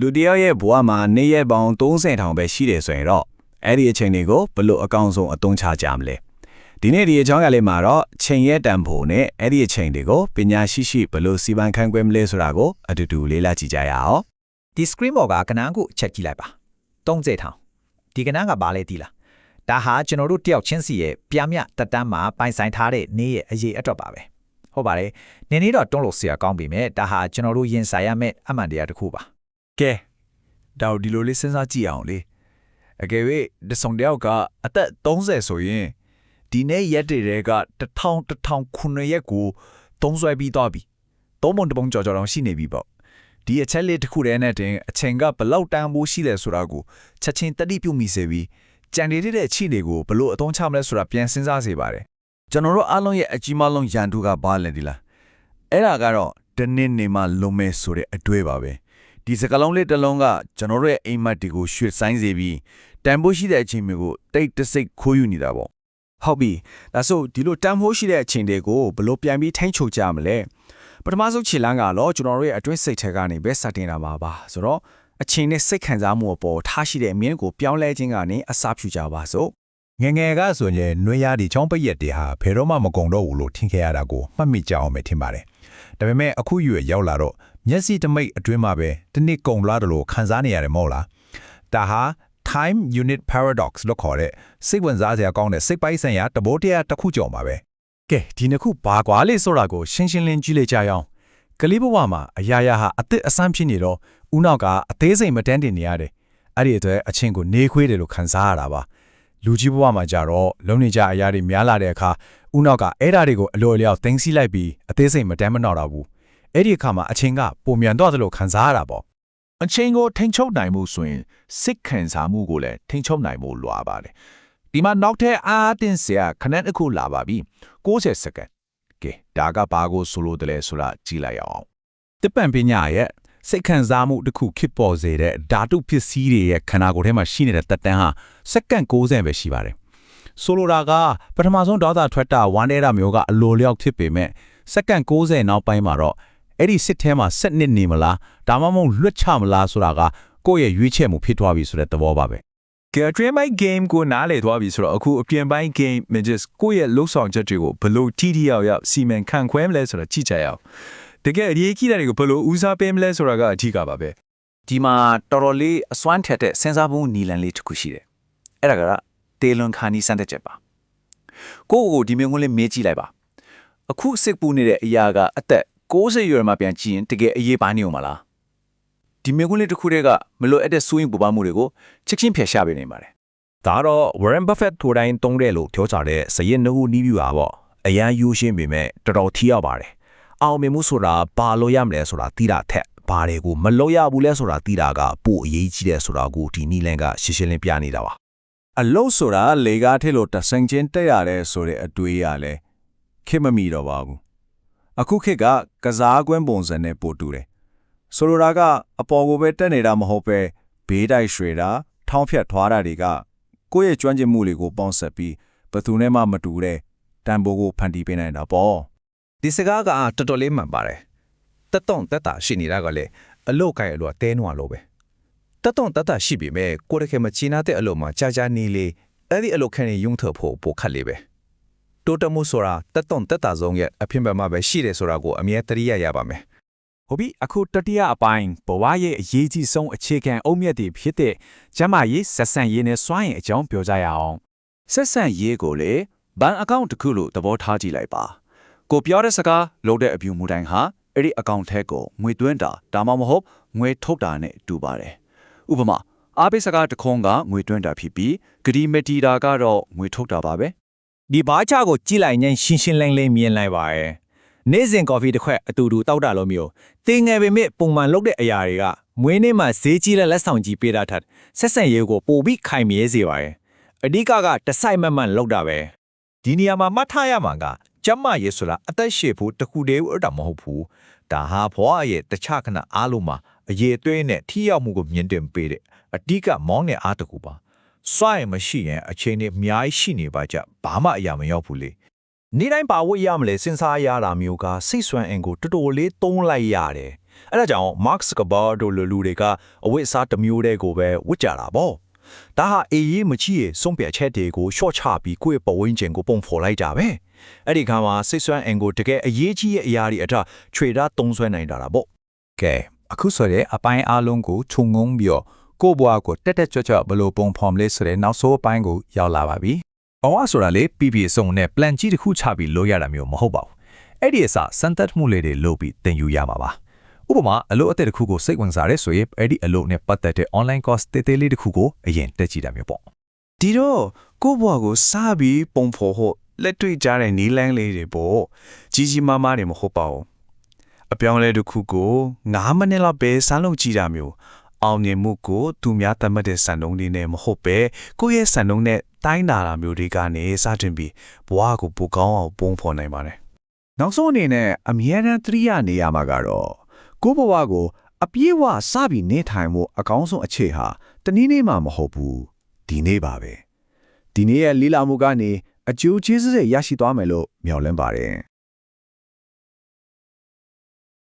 လူတယောက်ရဲ့ဘဝမှာနေ့ရက်ပေါင်း30,000ပဲရှိတယ်ဆိုရင်တော့အဲ့ဒီအချိန်တွေကိုဘယ်လိုအကောင်းဆုံးအသုံးချကြမလဲဒီနေ့ဒီအကြောင်းအရာလေးမှာတော့ချိန်ရဲ့တန်ဖိုးနဲ့အဲ့ဒီအချိန်တွေကိုပညာရှိရှိဘယ်လိုစီမံခန့်ခွဲမလဲဆိုတာကိုအတူတူလေ့လာကြည့်ကြရအောင်ဒီ screen ပေါ်ကကဏ္ဍကိုချက်ကြည့်လိုက်ပါ30,000ဒီကဏ္ဍကဘာလဲသိလားဒါဟာကျွန်တော်တို့တယောက်ချင်းစီရဲ့ပြားမြတက်တန်းမှာပိုင်ဆိုင်ထားတဲ့နေ့ရဲ့အရေးအတွက်ပါပဲဟုတ်ပါတယ်နင်းနေတော့တွန်းလို့ဆရာကောင်းပြီမဲ့ဒါဟာကျွန်တော်တို့ရင်ဆိုင်ရမယ့်အမှန်တရားတစ်ခုပါကဲဒါဒီလိုလေးစဉ်းစားကြည့်အောင်လေအကယ်၍ဒီဆောင်တယောက်ကအသက်30ဆိုရင်ဒီနေ့ရက်တွေက1000ရက်ကိုသုံးဆွဲပြီးတော့ပြီသုံးပုံတစ်ပုံကြော်တော့ရှိနေပြီပေါ့ဒီအချက်လေးတစ်ခုတည်းနဲ့တင်အချိန်ကဘလောက်တန်ဖိုးရှိလဲဆိုတာကိုချက်ချင်းတတိပြုမိစေပြီးကြံနေတဲ့အခြေတွေကိုဘလို့အသုံးချမလဲဆိုတာပြန်စဉ်းစားစေပါတယ်ကျွန်တော်တို့အားလုံးရဲ့အကြီးမားဆုံးရန်သူကဘာလဲဒီလားအဲ့ဒါကတော့တနေ့နေမှလုံးမဲဆိုတဲ့အတွေ့ပါပဲဒီစကလုံးလေးတစ်လုံးကကျွန်တော်တို့ရဲ့အိမ်မက်တွေကိုရွှေ့ဆိုင်စေပြီးတန်ဖိုးရှိတဲ့အချိန်မျိုးကိုတိတ်တဆိတ်ခိုးယူနေတာပေါ့ဟုတ်ပြီဒါဆိုဒီလိုတန်ဖိုးရှိတဲ့အချိန်တွေကိုဘယ်လိုပြန်ပြီးထိန်းချုပ်ကြမလဲပထမဆုံးခြေလှမ်းကတော့ကျွန်တော်တို့ရဲ့အတွင်းစိတ်ထဲကနေပဲစတင်တာပါဆိုတော့အချိန်နဲ့စိတ်ခံစားမှုအပေါ်ထားရှိတဲ့အမြင်ကိုပြောင်းလဲခြင်းကနေအစားပြုကြပါစို့ငငယ်ကဆိုရင်နှွေးရဒီချောင်းပရက်တွေဟာဘယ်တော့မှမကုံတော့ဘူးလို့ထင်ခဲ့ရတာကိုမှတ်မိကြအောင်ပဲထင်ပါတယ်ဒါပေမဲ့အခုရွယ်ရောက်လာတော့မျက်စိတမိတ်အတွင်းမှာပဲတနစ်ကုံလာတယ်လို့ခံစားနေရတယ်မဟုတ်လားဒါဟာ time unit paradox လို့ခေါ်တဲ့စိတ်ဝင်စားစရာကောင်းတဲ့စိတ်ပိုင်းဆိုင်ရာတဘောတရားတစ်ခုကြော်မှာပဲကဲဒီနှစ်ခုဘာကွာလေဆိုတာကိုရှင်းရှင်းလင်းကြည့်လိုက်ကြရအောင်ကလေးဘဝမှာအရာရာဟာအသစ်အဆန်းဖြစ်နေတော့ဦးနောက်ကအသေးစိတ်မတန်းတင်နေရတယ်အဲ့ဒီအတွက်အချင်းကိုနေခွေးတယ်လို့ခံစားရတာပါလူကြီးဘဝမှာကြတော့လုံနေကြအရာတွေများလာတဲ့အခါဦးနောက်ကအဲ့ဓာတွေကိုအလိုအလျောက်သိမ်းဆည်းလိုက်ပြီးအသေးစိတ်မတန်းမတော့တော့ဘူးအဲ့ဒီအခါမှာအချင်းကပုံမြန်တော့တယ်လို့ခံစားရတာပေါ့အချိန်ကိုထိန်းချုပ်နိုင်မှုဆိုရင်စိတ်ခံစားမှုကိုလည်းထိန်းချုပ်နိုင်ဖို့လိုပါတယ်ဒီမှာနောက်ထပ်အားတင်စရာခဏတစ်ခုလာပါပြီ60စက္ကန့်ကဲဒါကဘာကိုဆိုလိုတယ်လဲဆိုတာကြည့်လိုက်အောင်တပံပညာရဲ့စိတ်ခံစားမှုတစ်ခုဖြစ်ပေါ်စေတဲ့ဓာတုပစ္စည်းတွေရဲ့ခန္ဓာကိုယ်ထဲမှာရှိနေတဲ့တက်တန်းဟာစက္ကန့်60ပဲရှိပါတယ်ဆိုလိုတာကပထမဆုံးဒေါသထွက်တာဝမ်းနေတာမျိုးကအလိုလျောက်ဖြစ်ပေမဲ့စက္ကန့်60နောက်ပိုင်းမှာတော့အဲ့ဒီစစ်ထဲမှာဆက်နစ်နေမလားဒါမှမဟုတ်လွတ်ချမလားဆိုတာကကိုယ့်ရဲ့ရွေးချယ်မှုဖြစ်သွားပြီဆိုတဲ့သဘောပါပဲကဲ Dream My Game ကိုနားလည်သွားပြီဆိုတော့အခုအပြင်ပိုင်း game Magis ကိုယ့်ရဲ့လှုပ်ဆောင်ချက်တွေကိုဘလို့ထိထိရောက်ရောက်စီမံခန့်ခွဲမလဲဆိုတာကြည့်ကြရအောင်တကယ်အရေးကြီးတာတွေကိုဘလို့ဦးစားပေးမလဲဆိုတာကအထူးကပါပဲဒီမှာတော်တော်လေးအစွမ်းထက်တဲ့စဉ်းစားမှုနီလန်လေးတစ်ခုရှိတယ်အဲ့ဒါကတေလွန်ခါနီစံတဲ့ချက်ပါကိုဒီမျိုးကလေးမေးကြည့်လိုက်ပါအခုစစ်ပူနေတဲ့အရာကအသက်60ရွယ်မှာပြန်ကြည့်ရင်တကယ်အရေးပါနေဦးမလားဒီမျိုးကလေးတစ်ခုတည်းကမလို့အဲ့တဲ့စိုးရင်ပူပါမှုတွေကိုချက်ချင်းဖျက်ရှားပေးနေပါတယ်ဒါတော့ Warren Buffett ထိုတိုင်းတုံးတယ်လို့ပြောကြတဲ့စရင်နှုတ်နီးပြူပါပေါ့အရန်ယူရှင်းပေမဲ့တော်တော်ထီရောက်ပါတယ်အောင်မြင်မှုဆိုတာဘာလို့ရမလဲဆိုတာသိတာထက်ဘာတွေကိုမလို့ရဘူးလဲဆိုတာသိတာကပိုအရေးကြီးတယ်ဆိုတာကိုဒီနီလန်ကရှင်းရှင်းလင်းပြနေတာပါအလုံးဆိုတာလေကားထက်လို့တဆင်ချင်းတက်ရတယ်ဆိုတဲ့အတွေးရလဲခေမမီတော့ပါဘူးအခုခေတ်ကကစားကွင်းပုံစံနဲ့ပို့တူတယ်ဆိုလိုတာကအပေါ်ကိုပဲတက်နေတာမဟုတ်ပဲဘေးတိုက်ရွှေတာထောင်းဖြတ်ထွားတာတွေကကိုယ့်ရဲ့ကျွမ်းကျင်မှုတွေကိုပေါင်းဆက်ပြီးဘယ်သူနဲ့မှမတူတဲ့တန်ဖိုးကိုဖန်တီးပေးနိုင်တာပေါ့ဒီစကားကတော်တော်လေးမှန်ပါတယ်တက်တာရှိနေတာကလည်းအလုတ်ကိုင်အလို့တဲနွားလို့ပဲတက်တာရှိပြီမဲ့ကိုရခဲမချီနာတဲ့အလို့မှာကြာနေလေအဲ့ဒီအလို့ခန့်နေယုံထဖို့ပိုခတ်လေးပဲတိုတမှုဆိုတာတက်တာဆုံးရဲ့အဖြစ်မှာပဲရှိတယ်ဆိုတာကိုအမြဲတရိရပါမယ်ဟုတ်ပြီအခုတတိယအပိုင်းဘဝရဲ့အရေးကြီးဆုံးအခြေခံအုတ်မြတ်တွေဖြစ်တဲ့ကျမ်းမာရေးဆက်ဆံရေးနဲ့စွမ်းရင်အကြောင်းပြောကြရအောင်ဆက်ဆံရေးကိုလေဘဏ်အကောင့်တစ်ခုလို့သဘောထားကြည့်လိုက်ပါကိုပြောတဲ့စကားလုပ်တဲ့အပြုမူတိုင်းဟာအဲ့ဒီအကောင့်ထဲကိုငွေသွင်းတာဒါမှမဟုတ်ငွေထုတ်တာနဲ့တူပါတယ်ဥပမာအားပေးစကားတစ်ခုံးကငွေသွင်းတာဖြစ်ပြီးဂရီမတီတာကတော့ငွေထုတ်တာပါပဲဒီဘာချကိုကြည့်လိုက်ရင်ရှင်းလင်းမြင်လိုက်ပါရဲ့နေ့စဉ်ကော်ဖီတစ်ခွက်အတူတူတောက်တာလို့မျိုးတင်းငယ်ပေမဲ့ပုံမှန်လုပ်တဲ့အရာတွေကမွေးနေ့မှာဈေးကြီးတဲ့လက်ဆောင်ကြီးပေးတာထက်ဆက်ဆံရေးကိုပိုပြီးခိုင်မြဲစေပါရဲ့အဓိကတစိုက်မမှန်လုပ်တာပဲဒီနေရာမှာမှတ်ထားရမှာကကျမ်းမာရေးဆိုတာအသက်ရှည်ဖို့တခုတည်းဥတာမဟုတ်ဘူးဒါဟာဘဝရဲ့တခြားခဏအားလုံးမှာအရေးအသွေးနဲ့ထိရောက်မှုကိုမြင်တင်ပေးတဲ့အဓိကမောင်းတဲ့အားတစ်ခုပါစွန့်ရင်မရှိရင်အချိန်နဲ့အများကြီးရှိနေပါကြဘာမှအရာမရောက်ဘူးလေနေ့တိုင်းပါဝတ်ရမလဲစဉ်းစားရတာမျိုးကစိတ်ဆွမ်းအင်ကိုတော်တော်လေးသုံးလိုက်ရတယ် အဲ့ဒါကြောင့် Mark Zuckerberg တို့လူတွေကအဝတ်အစားတစ်မျိုးတည်းကိုပဲဝတ်ကြတာပေါ့ဒါဟာအေးရေးမချီရဲ့စုံပြချက်တွေကို short ချပြီးကိုယ့်ရဲ့ပဝင်းကျင်ကိုပုံဖော်လိုက်တာပဲအဲ့ဒီခါမှာစိတ်ဆွမ်းအင်ကိုတကယ်အရေးကြီးရဲ့အရာတွေအထခြွေတာသုံးဆွဲနိုင်တာပေါ့ ကဲအခုဆိုတဲ့အပိုင်းအားလုံးကိုခြုံငုံပြီးတော့ကိုယ့်ဘဝကိုတက်တက်ကြွကြွဘယ်လိုပုံဖော်မလဲဆိုတဲ့နောက်ဆုံးအပိုင်းကိုရောက်လာပါပြီဘဝဆိုတာလေပြည့်စုံနဲ့ plan ကြီးတစ်ခုချပြီးလုပ်ရတာမျိုးမဟုတ်ပါဘူးအဲ့ဒီအစားစံသက်မှုလေးတွေလုပ်ပြီးသင်ယူရမှာပါဥပမာအလုပ်အသက်တစ်ခုကိုစိတ်ဝင်စားရဲဆိုရင်အဲ့ဒီအလုပ်နဲ့ပတ်သက်တဲ့ online course တေးသေးလေးတစ်ခုကိုအရင်တက်ကြည့်တာမျိုးပေါ့ ဒီတော့ကိုယ့်ဘဝကိုစပြီးပုံဖော်ဖို့လက်တွေ့ကြတဲ့နီးလန်းလေးတွေပေါ့ကြီးကြီးမားမားတွေမဟုတ်ပါဘူးအပြောင်းလဲတစ်ခုကို9မိနစ်လောက်ပဲစမ်းလုပ်ကြည့်တာမျိုးအောင်မြင်မှုကိုသူများသတ်မှတ်တဲ့စံနှုန်းတွေနဲ့မဟုတ်ပဲကိုယ့်ရဲ့စံနှုန်းနဲ့တိုင်းတာတာမျိုးတွေကနေစတင်ပြီးဘဝကိုပိုကောင်းအောင်ပုံဖော်နိုင်ပါတယ်နောက်ဆုံးအနေနဲ့အမြဲတမ်းသတိရနေရမှာကတော့ကိုယ့်ဘဝကိုအပြည့်အဝစပြီးနေထိုင်မှုအကောင်းဆုံးအခြေဟာတနည်းနည်းမှမဟုတ်ဘူးဒီနေ့ပါပဲဒီနေ့ရဲ့လီလာမှုကနေအကျိုးကျေးဇူးတွေရရှိသွားမယ်လို့မျှော်လင့်ပါတယ်